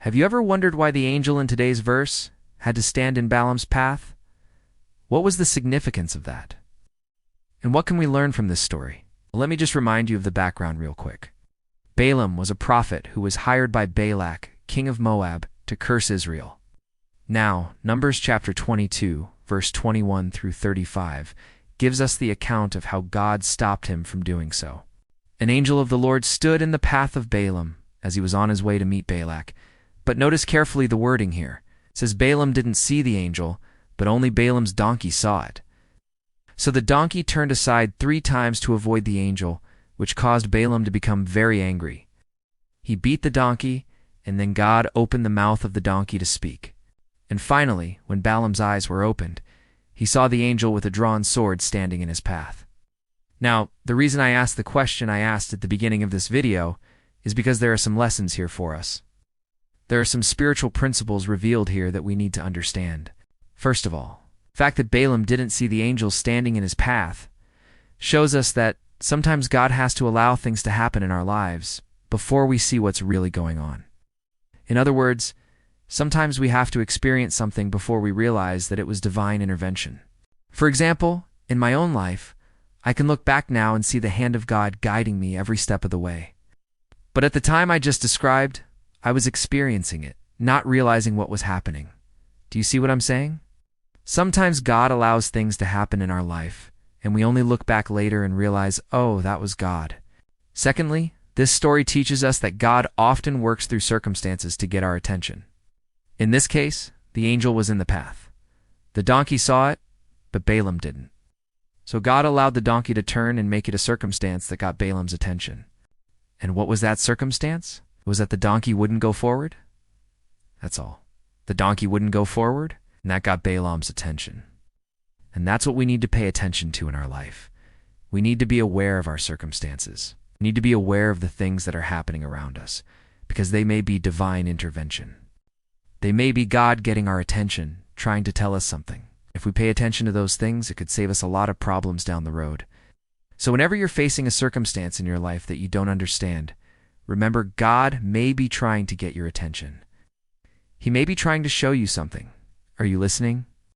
Have you ever wondered why the angel in today's verse had to stand in Balaam's path? What was the significance of that? And what can we learn from this story? Well, let me just remind you of the background real quick. Balaam was a prophet who was hired by Balak, king of Moab, to curse Israel. Now, Numbers chapter 22, verse 21 through 35, gives us the account of how God stopped him from doing so. An angel of the Lord stood in the path of Balaam as he was on his way to meet Balak. But notice carefully the wording here. It says Balaam didn't see the angel, but only Balaam's donkey saw it. So the donkey turned aside 3 times to avoid the angel, which caused Balaam to become very angry. He beat the donkey, and then God opened the mouth of the donkey to speak. And finally, when Balaam's eyes were opened, he saw the angel with a drawn sword standing in his path. Now, the reason I asked the question I asked at the beginning of this video is because there are some lessons here for us. There are some spiritual principles revealed here that we need to understand. First of all, the fact that Balaam didn't see the angel standing in his path shows us that sometimes God has to allow things to happen in our lives before we see what's really going on. In other words, sometimes we have to experience something before we realize that it was divine intervention. For example, in my own life, I can look back now and see the hand of God guiding me every step of the way. But at the time I just described, I was experiencing it, not realizing what was happening. Do you see what I'm saying? Sometimes God allows things to happen in our life, and we only look back later and realize, oh, that was God. Secondly, this story teaches us that God often works through circumstances to get our attention. In this case, the angel was in the path. The donkey saw it, but Balaam didn't. So God allowed the donkey to turn and make it a circumstance that got Balaam's attention. And what was that circumstance? It was that the donkey wouldn't go forward? That's all. The donkey wouldn't go forward, and that got Balaam's attention. And that's what we need to pay attention to in our life. We need to be aware of our circumstances. We need to be aware of the things that are happening around us, because they may be divine intervention. They may be God getting our attention, trying to tell us something. If we pay attention to those things, it could save us a lot of problems down the road. So whenever you're facing a circumstance in your life that you don't understand, remember God may be trying to get your attention. He may be trying to show you something. Are you listening?